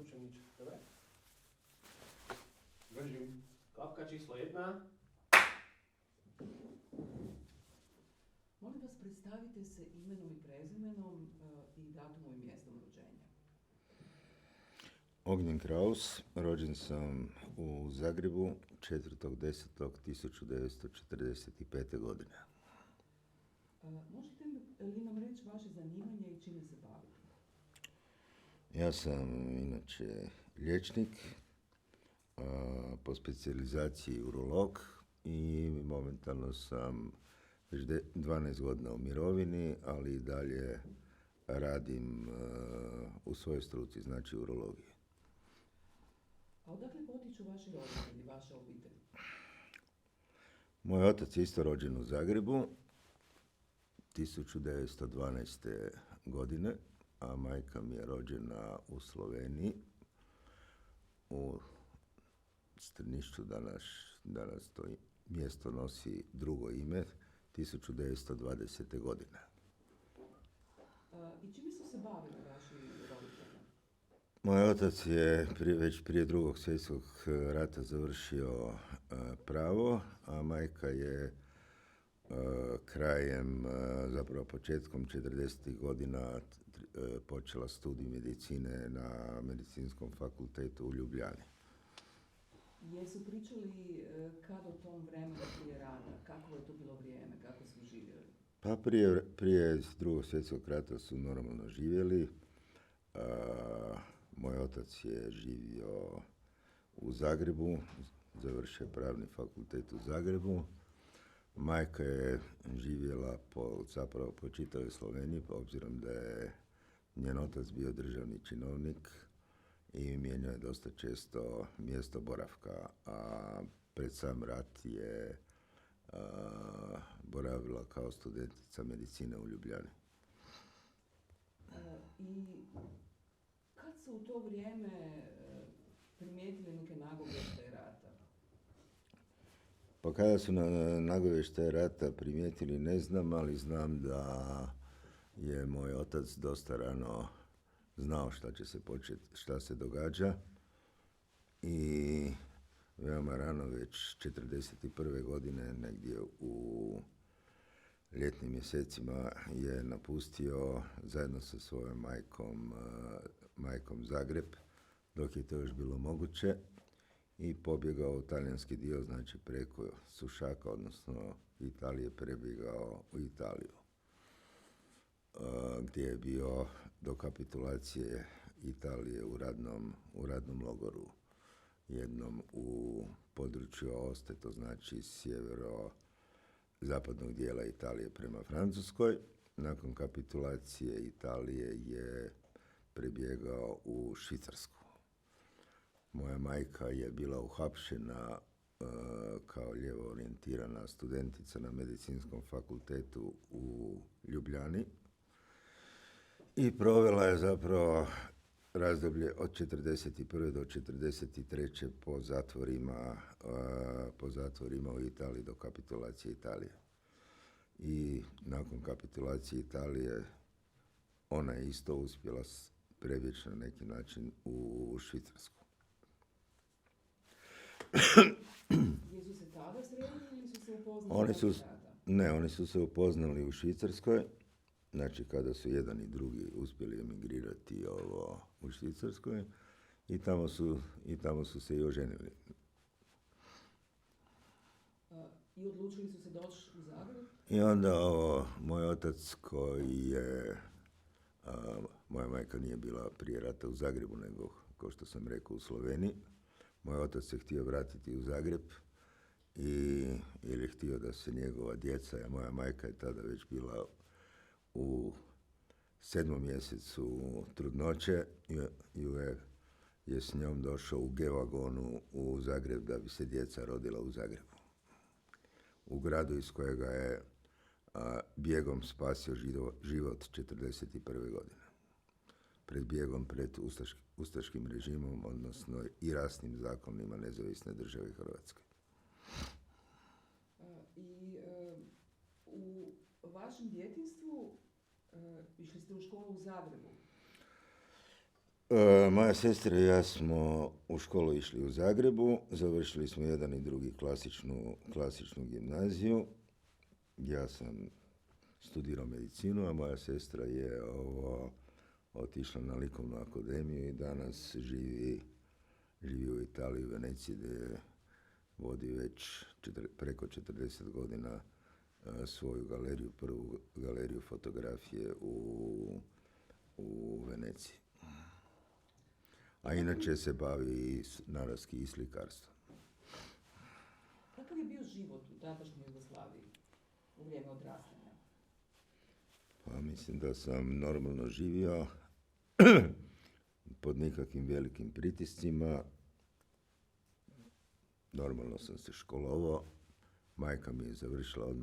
učeniče. Dobar? Držim. Kapka číslo 1. Molim vas, predstavite se imenom i prezimenom i datumom i mjestom rođenja. Ognjen Kraus, rođen sam u Zagrebu 4.10.1945. godine. Možete li nam reći vaše zanimanje i čime se bavite? Ja sam inače liječnik, po specijalizaciji urolog i momentalno sam već 12 godina u mirovini, ali i dalje radim u svojoj struci, znači urologiji. A odakle potiču vaši roditelji, vaša obitelj? Moj otac je isto rođen u Zagrebu 1912. godine, a majka mi je rođena u Sloveniji, u Strnišću, danas to mjesto nosi drugo ime, 1920. godine. I čime su se bavili vaši roditelji? Moj otac je već prije Drugog svjetskog rata završio pravo, a majka je zapravo početkom 40. godina počela studij medicine na Medicinskom fakultetu u Ljubljani. Jesu pričali kad o tom vremenu prije rata? Kako je to bilo vrijeme? Kako su živjeli? Pa prije Drugog svjetskog rata su normalno živjeli. Moj otac je živio u Zagrebu, završio pravni fakultet u Zagrebu. Majka je živjela zapravo po čitavoj Sloveniji, obzirom da je njen otac bio državni činovnik i mijenjao je dosta često mjesto boravka, a pred sam rat je boravila kao studentica medicine u Ljubljani. I kad su u to vrijeme primijetili neke nagovještaje rata? Pa kada su nagovještaje rata primijetili ne znam, ali znam da je moj otac dosta rano znao šta se događa i veoma rano, već 1941. godine, negdje u ljetnim mjesecima je napustio zajedno sa svojom majkom Zagreb, dok je to još bilo moguće, i pobjegao u talijanski dio, znači preko Sušaka, odnosno Italije, prebjegao u Italiju, gdje je bio do kapitulacije Italije u radnom logoru, jednom u području Aoste, to znači sjevero-zapadnog dijela Italije prema Francuskoj. Nakon kapitulacije Italije je prebjegao u Švicarsku. Moja majka je bila uhapšena kao lijevo orijentirana studentica na Medicinskom fakultetu u Ljubljani i provela je zapravo razdoblje od 1941. do 1943. po zatvorima u Italiji do kapitulacije Italije. I nakon kapitulacije Italije ona je isto uspjela prebjeći na neki način u Švicarsku. Jesu se tada sredili ili su se upoznali? Oni su se upoznali u Švicarskoj, znači kada su jedan i drugi uspjeli emigrirati u Švicarskoj, i tamo su se i oženili. I odlučili su se doći u Zagreb? I onda moj otac moja majka nije bila prije rata u Zagrebu, nego, kao što sam rekao, u Sloveniji. Moj otac se htio vratiti u Zagreb ili je htio da se njegova djeca, a moja majka je tada već bila u 7. mjesecu trudnoće, je s njom došao u G-vagonu u Zagreb da bi se djeca rodila u Zagrebu. U gradu iz kojega je bijegom spasio život 1941. godine. Pred bijegom pred ustaškim režimom, odnosno i rasnim zakonima Nezavisne države Hrvatske. U vašem djetinjstvu išli ste u školu u Zagrebu? Moja sestra i ja smo u školu išli u Zagrebu, završili smo jedan i drugi klasičnu gimnaziju. Ja sam studirao medicinu, a moja sestra je otišla na likovnu akademiju i danas živi u Italiji, u Veneciji, gdje vodi već preko 40 godina svoju galeriju, prvu galeriju fotografije u Veneciji. A inače se bavi naravski i slikarstvom. Kakav je bio život u tadašnjoj Jugoslaviji u vrijeme odrastanja? Pa mislim da sam normalno živio pod nikakvim velikim pritiscima. Normalno sam se školovao. Majka mi je završila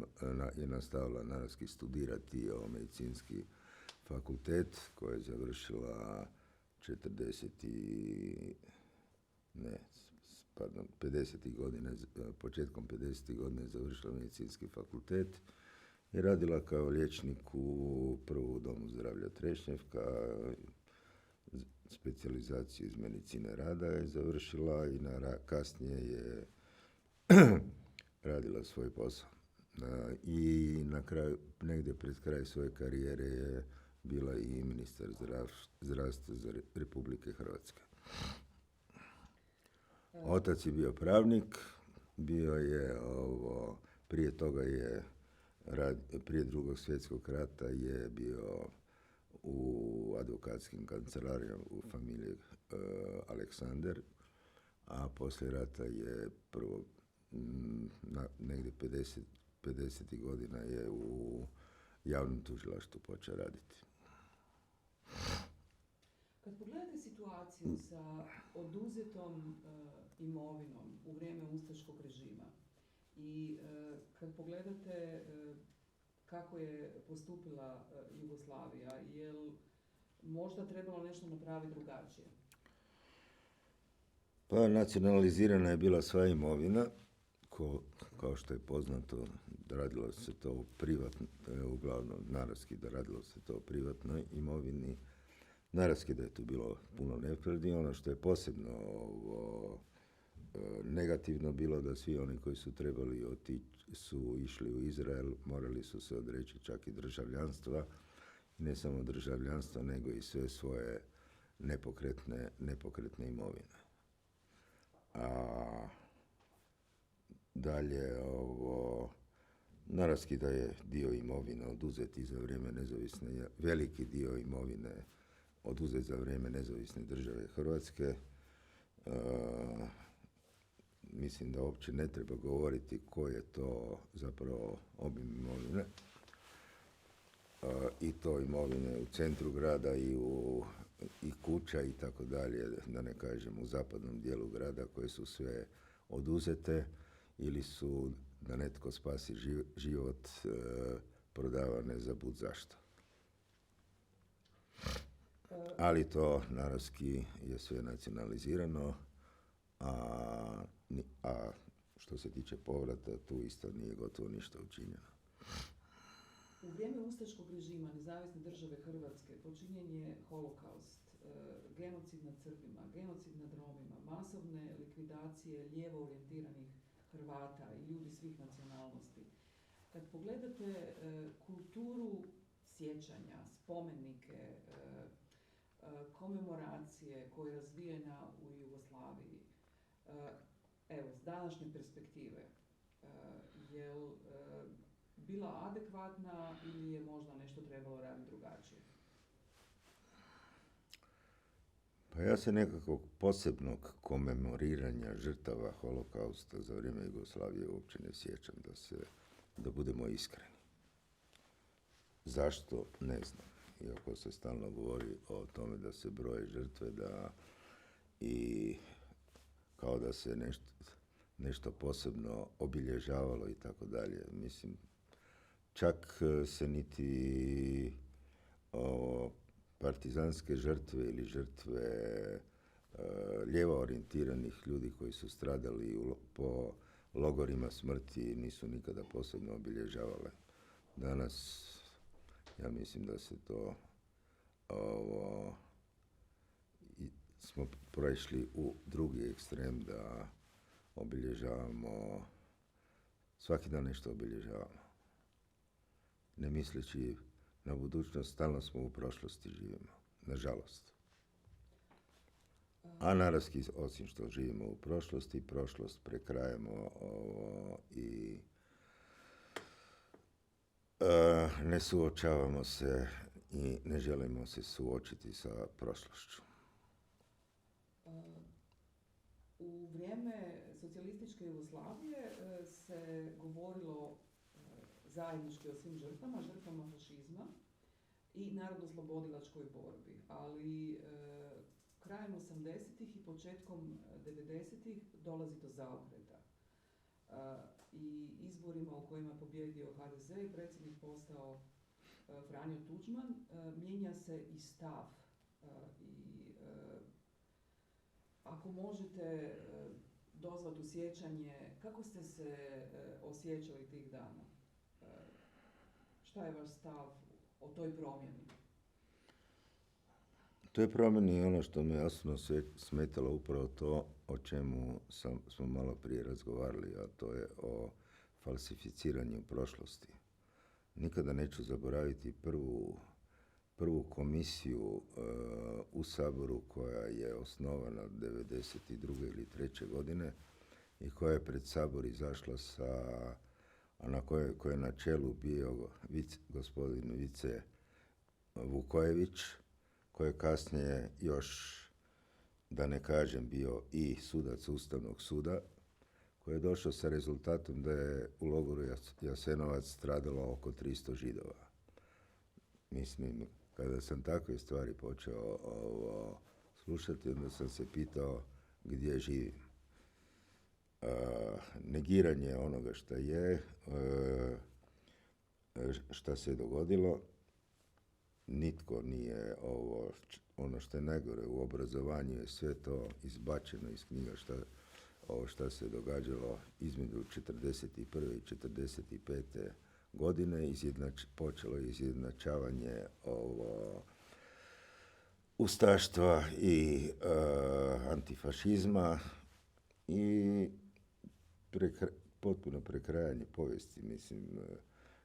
i nastavila naravski studirati medicinski fakultet koji je završila 50. godine, početkom 50. godine je završila medicinski fakultet i radila kao liječnik u prvu domu zdravlja Trešnjevka, specijalizaciju iz medicine rada je završila i kasnije je radila svoj posao. I na kraju, negdje pred kraj svoje karijere je bila i ministar zdravstva za Republike Hrvatske. Otac je bio pravnik, bio je prije toga je prije Drugog svjetskog rata je bio u advokatskim kancelarijama u familiji Aleksander, a poslije rata je prvo negdje 50. godina je u javnom tužilaštvu počeo raditi. Kad pogledate situaciju sa oduzetom imovinom u vrijeme ustaškog režima i kad pogledate kako je postupila Jugoslavija, je li možda trebalo nešto napraviti drugačije? Pa nacionalizirana je bila sva imovina, kao što je poznato, radilo se to uglavnom naravski da radilo se to o privatnoj imovini. Naravski da je tu bilo puno nepravdi. Ono što je posebno negativno bilo da svi oni koji su trebali otići su išli u Izrael, morali su se odreći čak i državljanstva. Ne samo državljanstva, nego i sve svoje nepokretne imovine. A dalje, naravski da je dio imovine oduzet i za vrijeme nezavisne, veliki dio imovine oduzet za vrijeme nezavisne države Hrvatske. Mislim da uopće ne treba govoriti koji je to zapravo obim imovine. I to imovine u centru grada i kuća i tako dalje, da ne kažem u zapadnom dijelu grada, koje su sve oduzete ili su, da netko spasi život, prodavane za bud zašto. Ali to naravski je sve nacionalizirano, a što se tiče povrata, tu isto nije gotovo ništa učinjeno. U vrijeme ustaškog režima Nezavisne države Hrvatske počinjen je holokaust, genocid nad Srbima, genocid nad Romima, masovne likvidacije lijevo orijentiranih Hrvata i ljudi svih nacionalnosti. Kad pogledate kulturu sjećanja, spomenike, komemoracije koja je razvijena u Jugoslaviji, evo, s današnje perspektive, je li bila adekvatna ili je možda nešto trebalo raditi drugačije? Pa ja se nekakvog posebnog komemoriranja žrtava holokausta za vrijeme Jugoslavije uopće ne sjećam, da budemo iskreni. Zašto? Ne znam. Iako se stalno govori o tome da se broje žrtve, i kao da se nešto posebno obilježavalo i tako dalje. Mislim, čak se niti partizanske žrtve ili žrtve lijevo orijentiranih ljudi koji su stradali po logorima smrti nisu nikada posebno obilježavale. Danas ja mislim da se to smo prešli u drugi ekstrem da obilježavamo, svaki dan nešto obilježavamo. Ne misleći na budućnost, stalno smo u prošlosti živimo, nažalost. A naravski, osim što živimo u prošlosti, prošlost prekrajamo i ne suočavamo se i ne želimo se suočiti sa prošlošću. U vrijeme socijalističke Jugoslavije se govorilo zajednički o svim žrtvama fašizma i narodno-slobodilačkoj borbi, ali krajem 80-ih i početkom 90-ih dolazi do zaokreta. I izborima u kojima je pobijedio HDZ i predsjednik postao Franjo Tuđman, mijenja se i stav. Ako možete dozvati u sjećanje, kako ste se osjećali tih dana? Šta je vaš stav o toj promjeni? To je promjeni i ono što me jasno smetalo upravo to o čemu smo malo prije razgovarali, a to je o falsificiranju prošlosti. Nikada neću zaboraviti prvu komisiju u Saboru koja je osnovana 1992. ili 1993. godine i koja je pred Sabor izašla na koje je na čelu bio gospodin Vice Vukojević, koji je kasnije još, da ne kažem, bio i sudac Ustavnog suda, koji je došao sa rezultatom da je u logoru Jasenovac stradalo oko 300 Židova. Mislim, kada sam takve stvari počeo slušati, onda sam se pitao gdje živim. Negiranje onoga šta je, šta se je dogodilo, nitko nije ono što je najgore u obrazovanju je sve to izbačeno iz knjiga šta se događalo između 1941. i 1945. godine. Počelo je izjednačavanje ustaštva i antifašizma i potpuno prekrajanje povijesti. Mislim,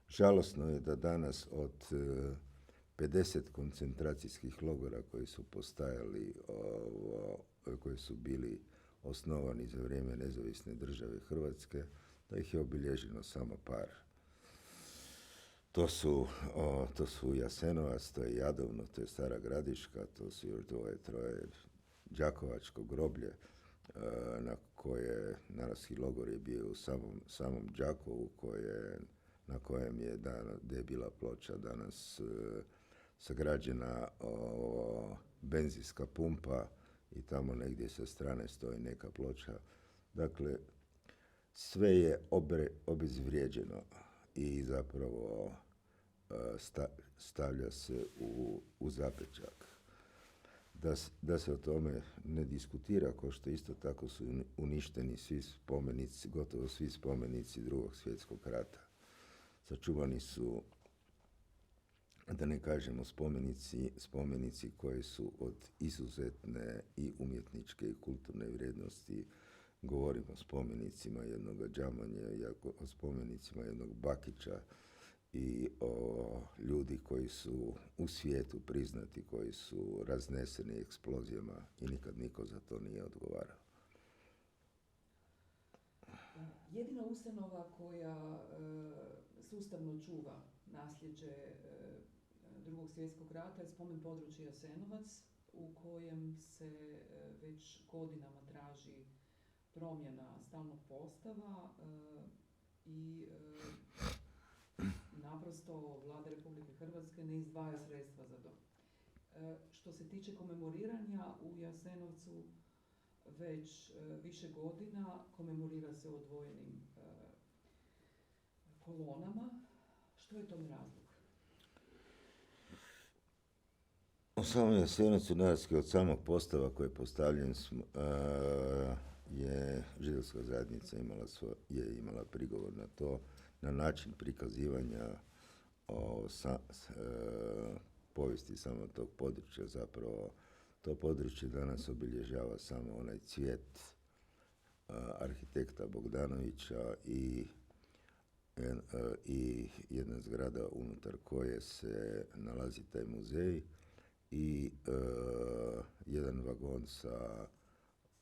žalosno je da danas od 50 koncentracijskih logora koji su postajali, koji su bili osnovani za vrijeme nezavisne države Hrvatske, da ih je obilježeno samo par. To su Jasenovac, to je Jadovno, to je Stara Gradiška, to su još troje Đakovačko groblje, na koje naravski logor je bio u samom Đakovu, na kojem je gdje je bila ploča danas sagrađena benzinska pumpa i tamo negdje sa strane stoji neka ploča. Dakle, sve je obezvrijeđeno i zapravo stavlja se u zapečak. Da se o tome ne diskutira, kao što isto tako su uništeni svi spomenici, gotovo svi spomenici Drugog svjetskog rata. Sačuvani su, da ne kažemo, spomenici koji su od izuzetne i umjetničke i kulturne vrijednosti. Govorimo o spomenicima jednog Đamanja, o spomenicima jednog Bakića i o ljudi koji su u svijetu priznati, koji su razneseni eksplozijama i nikad niko za to nije odgovarao. Jedina ustanova koja sustavno čuva nasljeđe Drugog svjetskog rata je spomen područje Jasenovac, u kojem se već godinama traži promjena stalnog postava i naprosto Vlada Republike Hrvatske ne izdvaja sredstva za to. Što se tiče komemoriranja u Jasenovcu, već više godina komemorira se odvojenim kolonama. Što je tome razlog? U samom Jasenovcu, naravski od samog postava koji je postavljen, je židovska zajednica imala prigovor na to, na način prikazivanja povijesti samog tog područja. Zapravo To područje danas obilježava samo onaj cvijet arhitekta Bogdanovića i jedna zgrada unutar koje se nalazi taj muzej i jedan vagon sa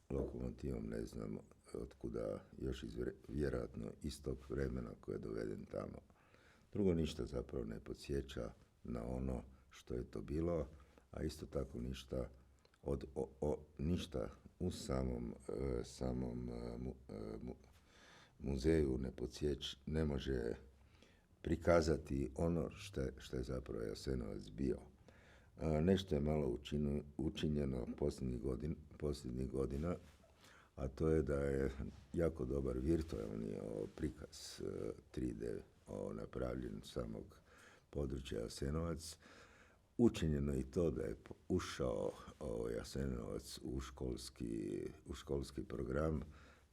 lokomotivom, ne znam otkuda, još vjerojatno iz tog vremena koji je doveden tamo. Drugo ništa zapravo ne podsjeća na ono što je to bilo, a isto tako ništa ništa u samom muzeju ne može prikazati ono što je zapravo Jasenovac bio. Nešto je malo učinjeno posljednjih godina, a to je da je jako dobar virtualni prikaz 3D napravljen samog područja Jasenovac. Učinjeno i to da je ušao Jasenovac u školski program.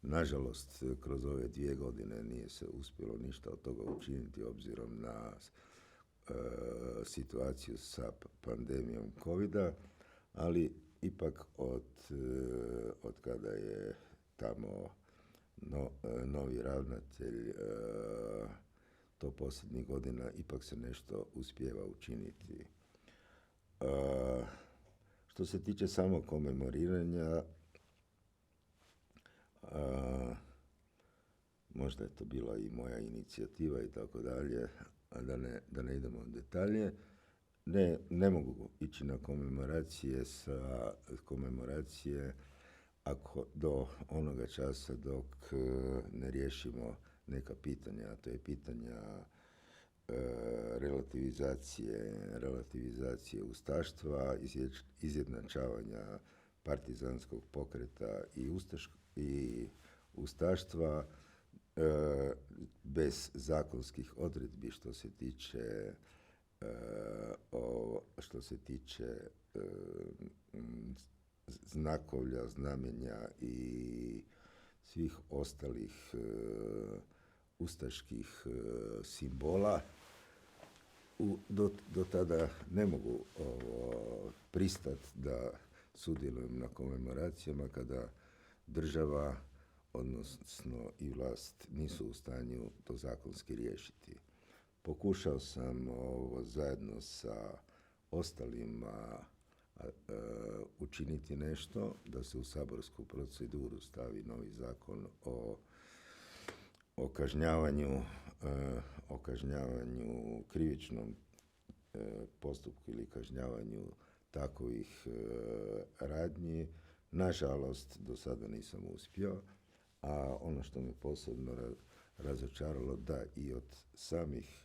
Nažalost, kroz ove 2 godine nije se uspjelo ništa od toga učiniti obzirom na situaciju sa pandemijom covida, ali ipak od kada je tamo novi ravnatelj, to posljednjih godina ipak se nešto uspijeva učiniti. Što se tiče samog komemoriranja, možda je to bila i moja inicijativa i tako dalje, a da ne idemo u detalje. Ne mogu ići na komemoracije ako do onoga časa dok ne riješimo neka pitanja, a to je pitanja relativizacije ustaštva, izjednačavanja partizanskog pokreta i ustaštva, bez zakonskih odredbi što se tiče znakovlja, znamenja i svih ostalih ustaških simbola. Do tada ne mogu pristati da sudjelujem na komemoracijama kada država, odnosno i vlast, nisu u stanju to zakonski riješiti. Pokušao sam zajedno sa ostalima učiniti nešto da se u saborsku proceduru stavi novi zakon o kažnjavanju krivičnom postupku ili kažnjavanju takovih radnji. Nažalost, do sada nisam uspio, a ono što me posebno razočaralo, da i od samih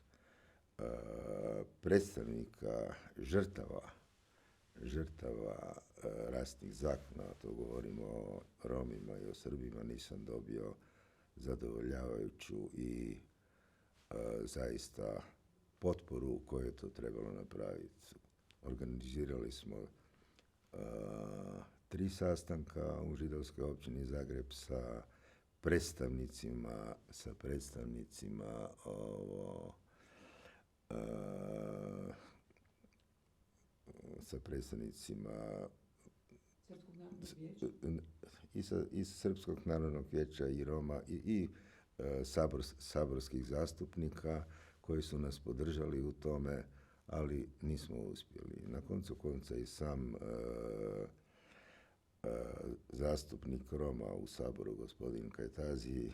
predstavnika žrtava rasnih zakona, to govorimo o Romima i o Srbima, nisam dobio zadovoljavajuću i zaista potporu koju je to trebalo napraviti. Organizirali smo 3 sastanka u židovskoj općini Zagreb sa predstavnicima iz Srpskog narodnog vijeća i Roma i saborskih zastupnika koji su nas podržali u tome, ali nismo uspjeli. Na koncu konca i sam zastupnik Roma u Saboru, gospodin Kajtazi,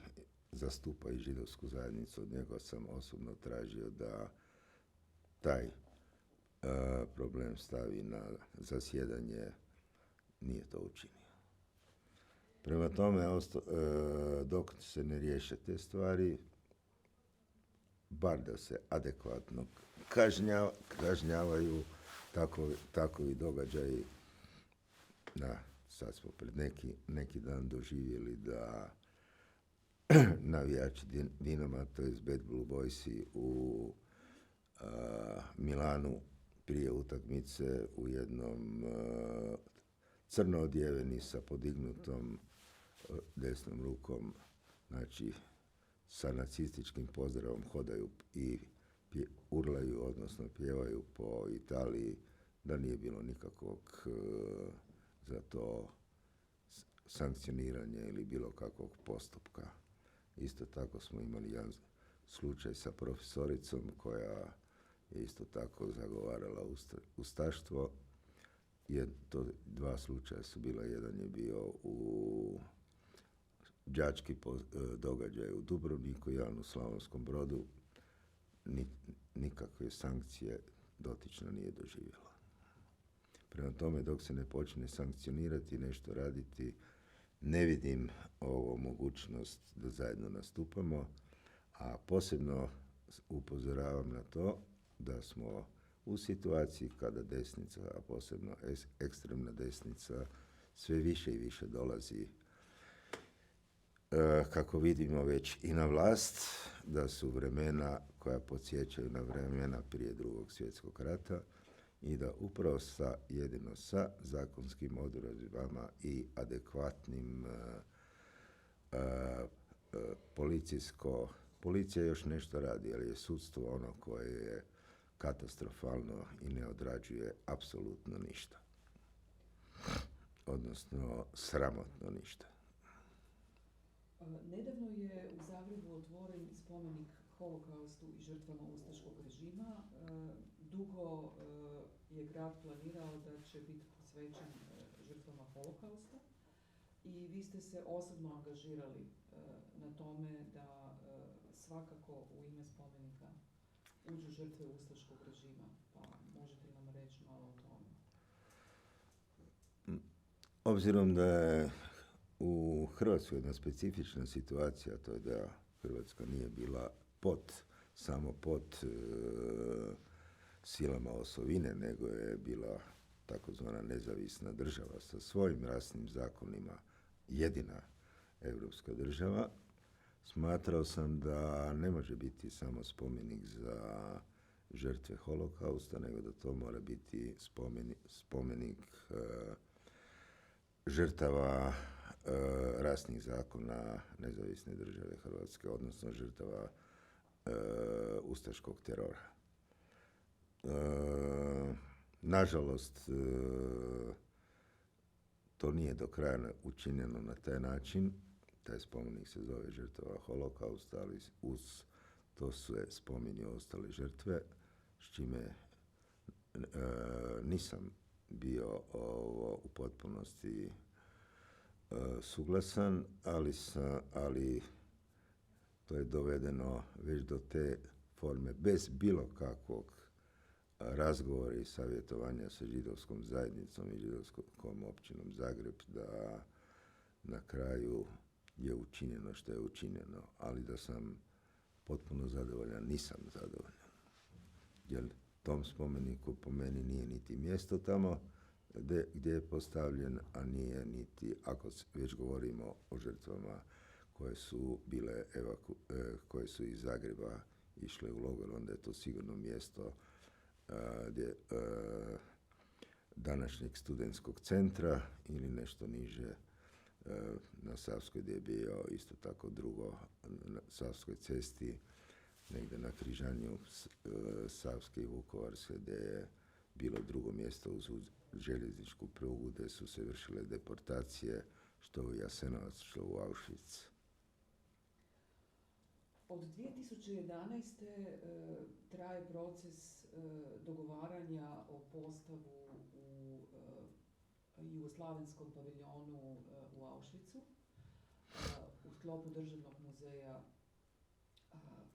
zastupa i židovsku zajednicu. Od njega sam osobno tražio da taj problem stavi na zasjedanje, nije to učinio. Prema tome, dok se ne riješe te stvari, bar da se adekvatno kažnjavaju takovi događaji. Sad smo pred neki dan doživjeli da navijači Dinama, to je Bad Blue Boysi u Milanu prije utakmice u jednom crno odjeveni sa podignutom desnom rukom, znači sa nacističkim pozdravom hodaju i urlaju, odnosno pjevaju po Italiji, da nije bilo za to sankcioniranje ili bilo kakvog postupka. Isto tako smo imali jedan slučaj sa profesoricom koja je isto tako zagovarala ustaštvo. Dva slučaja su bila, jedan je bio u đački događaj u Dubrovniku, jedan u Slavonskom Brodu. Nikakve sankcije dotična nije doživjela. Prema tome, dok se ne počne sankcionirati, nešto raditi, ne vidim ovo mogućnost da zajedno nastupamo, a posebno upozoravam na to da smo u situaciji kada desnica, a posebno ekstremna desnica, sve više i više dolazi, kako vidimo već i na vlast, da su vremena koja podsjećaju na vremena prije Drugog svjetskog rata i da upravo jedino sa zakonskim odredbama i adekvatnim policija još nešto radi, ali je sudstvo ono koje je katastrofalno i ne odrađuje apsolutno ništa. Odnosno, sramotno ništa. Nedavno je u Zagrebu otvoren spomenik holokaustu i žrtvama ustaškog režima. Dugo je grad planirao da će biti posvećen žrtvama holokausta i vi ste se osobno angažirali na tome da svakako u ime spomenika uđu žrtve ustaškog režima. Pa možete li nam reći malo o tome? Obzirom da je u Hrvatskoj jedna specifična situacija, to je da Hrvatska nije bila samo pod silama osovine, nego je bila takozvana nezavisna država sa svojim rasnim zakonima, jedina europska država. Smatrao sam da ne može biti samo spomenik za žrtve holokausta, nego da to mora biti spomenik žrtava rasnih zakona nezavisne države Hrvatske, odnosno žrtava ustaškog terora. Nažalost, to nije do kraja učinjeno na taj način. Taj spomenik se zove žrtava holokausta, ali uz to su spominju ostale žrtve, s čime nisam bio u potpunosti suglasan, ali to je dovedeno već do te forme bez bilo kakvog razgovora i savjetovanja sa židovskom zajednicom i židovskom općinom Zagreb, da na kraju je učinjeno što je učinjeno, ali da sam potpuno zadovoljan, nisam zadovoljan. Jer tom spomeniku po meni nije niti mjesto tamo gdje je postavljen, a nije niti, ako već govorimo o žrtvama koje su bile koje su iz Zagreba išle u logor, onda je to sigurno mjesto današnjeg studentskog centra ili nešto niže na Savskoj, gdje je bio isto tako drugo na Savskoj cesti, negdje na križanju Savske i Vukovarske, gdje je bilo drugo mjesto uz željezničku prugu, gdje su se vršile deportacije, što u Jasenovac, što u Auschwitz. Od 2011. Traje proces dogovaranja o postavu u jugoslavenskom paviljonu u Auschwitzu u sklopu Državnog muzeja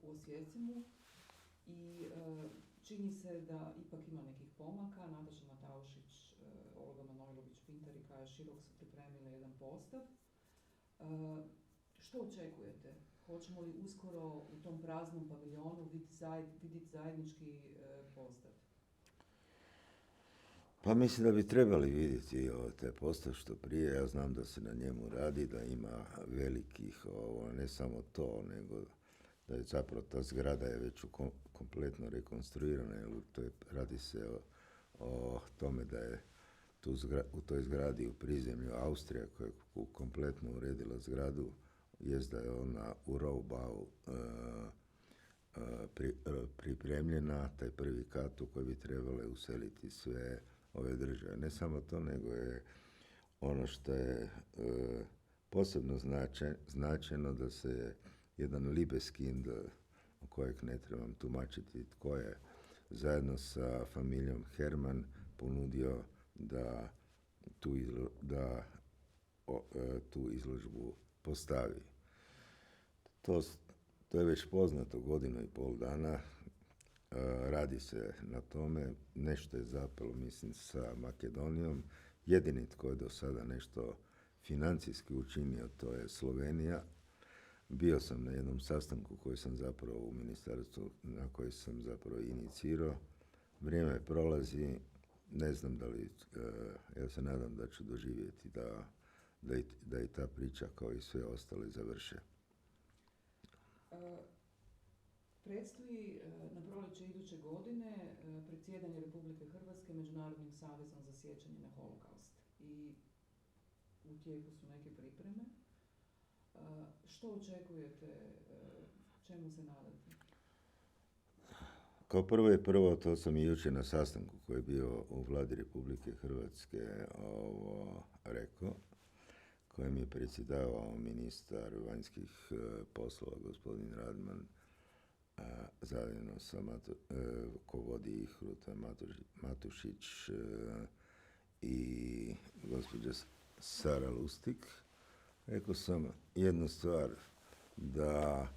u Osijecimu i čini se da ipak ima nekih pomaka. Nataša Mataušić, Olga Manojlović-Pintar i Kaja Širok su pripremile jedan postav. Što očekujete? Hoćemo li uskoro u tom praznom paviljonu vidjeti zajednički postav? Pa mislim da bi trebali vidjeti taj postav što prije. Ja znam da se na njemu radi, da ima velikih, ne samo to, nego da je zapravo ta zgrada je već kompletno rekonstruirana. Radi se o tome da je u toj zgradi u prizemlju Austrija koja je kompletno uredila zgradu, jest da je ona u Rohbau pripremljena, taj prvi kat u koji bi trebale useliti sve ove države. Ne samo to, nego je ono što je posebno značajno da se jedan Libeskind, kojeg ne trebam tumačiti tko je, zajedno sa familijom Herman ponudio da tu izložbu postavi. To je već poznato 1,5 dana. Radi se na tome, nešto je zapelo, mislim, sa Makedonijom. Jedini tko je do sada nešto financijski učinio, to je Slovenija. Bio sam na jednom sastanku koji sam zapravo u ministarstvu, na koji sam zapravo inicirao. Vrijeme prolazi, ne znam da li, ja se nadam da ću doživjeti da i ta priča kao i sve ostale završe. Predstoji na proljeće iduće godine predsjedanje Republike Hrvatske Međunarodnim savezom za sjećanje na holokaust. I u tijeku su neke pripreme. Što očekujete, čemu se nadate? Kao prvo, to sam i jučer na sastanku koji je bio u Vladi Republike Hrvatske rekao, kojem je predsjedavao ministar vanjskih poslova, gospodin Radman, zajedno sa ko vodi ih Ruta Matušić i gospođa Sara Lustig. Rekao sam jednu stvar, da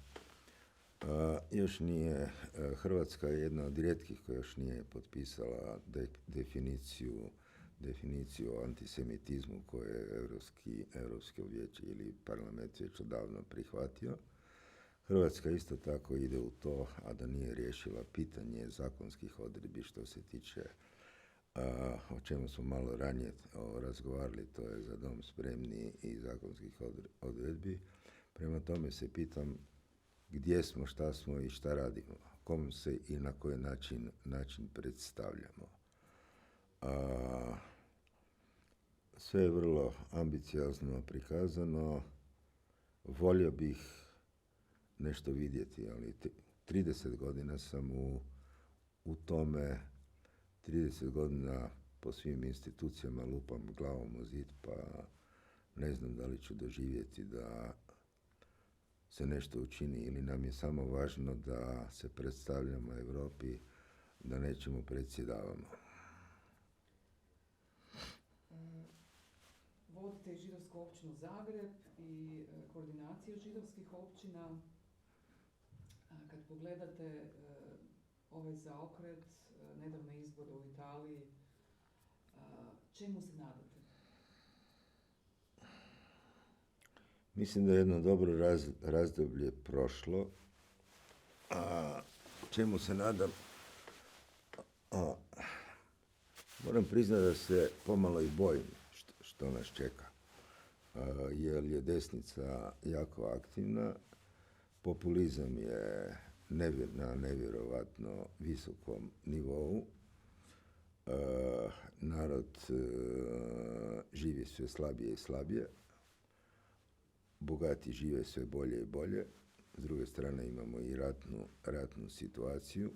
Hrvatska je jedna od rijetkih koja još nije potpisala definiciju o antisemitizmu koje je Europsko vijeće ili parlament već odavno prihvatio. Hrvatska isto tako ide u to, a da nije riješila pitanje zakonskih odredbi što se tiče o čemu smo malo ranije razgovarali, to je Za dom spremni i zakonskih odredbi. Prema tome se pitam gdje smo, šta smo i šta radimo, kom se i na koji način predstavljamo. Sve je vrlo ambiciozno prikazano, volio bih nešto vidjeti, ali 30 godina sam u tome, 30 godina po svim institucijama lupam glavom u zid, pa ne znam da li ću doživjeti da se nešto učini ili nam je samo važno da se predstavljamo Europi, da nečemu predsjedavamo. Vodite židovsku općinu Zagreb i koordinaciju židovskih općina. Kad pogledate ovaj zaokret, nedavne izbore u Italiji, čemu se nadate? Mislim da je jedno dobro razdoblje prošlo. Čemu se nadam? Moram priznati da se pomalo i bojim što nas čeka. Jer je desnica jako aktivna, populizam je na nevjerovatno visokom nivou, narod živi sve slabije i slabije, bogati žive sve bolje i bolje, s druge strane imamo i ratnu situaciju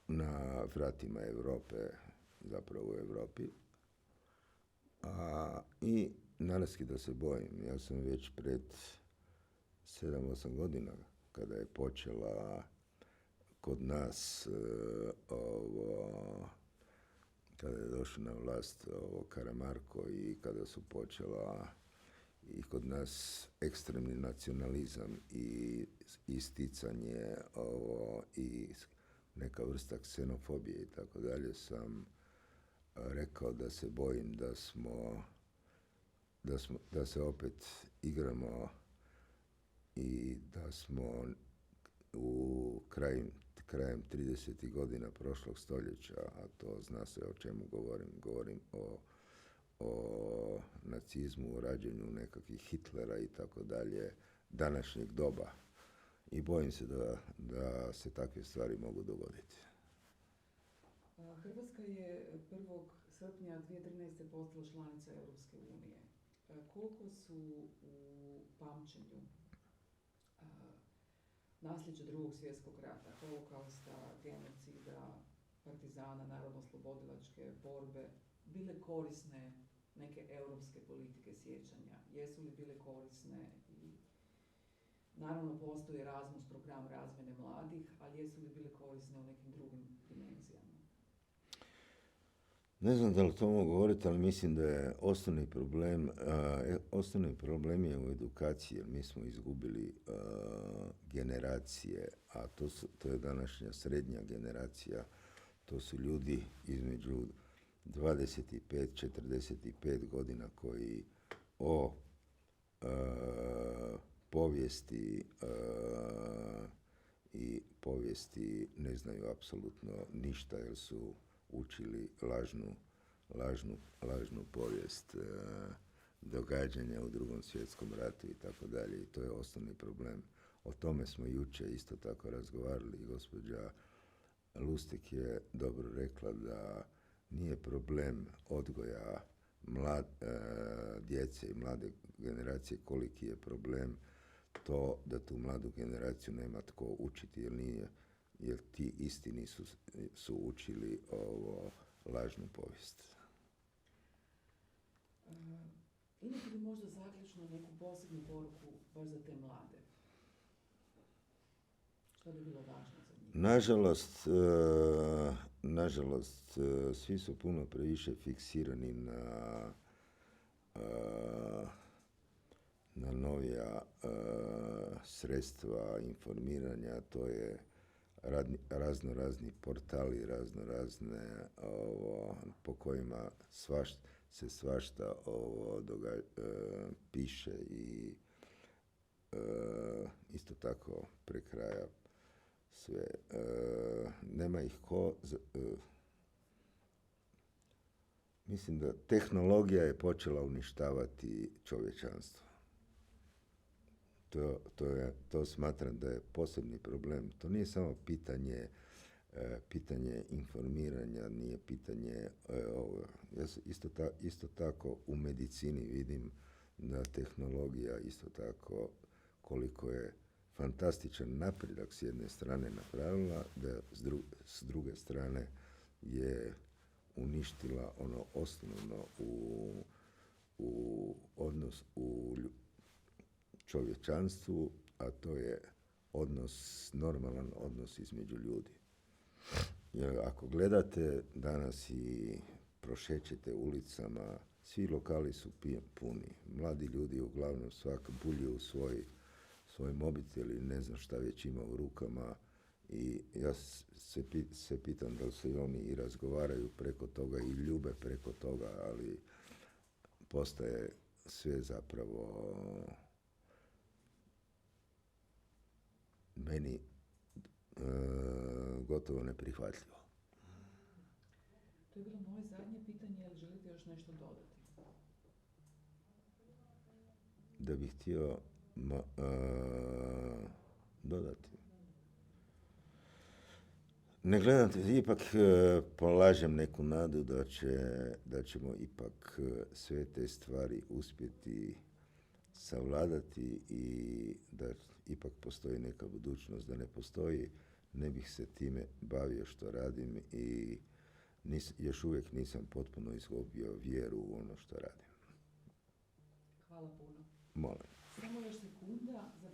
na vratima Europe, zapravo u Europi. I naravski da se bojim. Ja sam već pred 7-8 godina, kada je počela kod nas kada je došao na vlast Karamarko i kada su počela i kod nas ekstremni nacionalizam i isticanje i neka vrsta ksenofobije i tako dalje, sam rekao da se bojim da se opet igramo i da smo krajem 30. godina prošlog stoljeća, a to zna se o čemu govorim o nacizmu, o rađenju nekakvih Hitlera i tako dalje, današnjeg doba. I bojim se da se takve stvari mogu dogoditi. Hrvatska je 1. srpnja 2013. postala članica Europske unije. Koliko su u pamćenju nasljeđe Drugog svjetskog rata, holokausta, genocida, partizana, narodno-oslobodilačke borbe bile korisne neke europske politike sjećanja? Jesu li bile korisne? I naravno postoji Erasmus program razmjene mladih, ali jesu li bile korisne u nekim drugim dimenzijama? Ne znam da li to mogu govoriti, ali mislim da je osnovni problem je u edukaciji, jer mi smo izgubili generacije, a to je današnja srednja generacija. To su ljudi između 25-45 godina koji o povijesti ne znaju apsolutno ništa, jer su učili lažnu povijest događanja u Drugom svjetskom ratu i tako dalje. I to je osnovni problem. O tome smo jučer isto tako razgovarali. Gospođa Lustig je dobro rekla da nije problem odgoja djece i mlade generacije, koliki je problem to da tu mladu generaciju nema tko učiti, jer ti isti su učili ovo lažnu povijest. Imate li možda zaključno neku posebnu poruku baš za te mlade? Što bi bilo važno za njih? Nažalost, svi su puno previše fiksirani na novija sredstva informiranja. To je razni portali, razne po kojima se svašta piše i isto tako prekraja sve. Nema ih ko... Mislim da tehnologija je počela uništavati čovječanstvo. To smatram da je posebni problem. To nije samo pitanje informiranja, nije pitanje... Ja isto tako u medicini vidim da tehnologija isto tako koliko je fantastičan napredak s jedne strane napravila, da s druge strane je uništila ono osnovno u čovječanstvu, a to je normalan odnos između ljudi. Jer ako gledate danas i prošećete ulicama, svi lokali su puni. Mladi ljudi uglavnom svak bulje u svoj mobitel i ne znam šta već ima u rukama. I ja se pitam da li se i oni i razgovaraju preko toga i ljube preko toga, ali postaje sve zapravo meni gotovo neprihvatljivo. To je bilo moje zadnje pitanje, ali želite još nešto dodati? Da bih htio dodati. Ne gledam, ipak polažem neku nadu da ćemo ipak sve te stvari uspjeti savladati i da ipak postoji neka budućnost. Da ne postoji, ne bih se time bavio što radim i još uvijek nisam potpuno izgubio vjeru u ono što radim. Hvala puno. Molim. Samo još sekunda za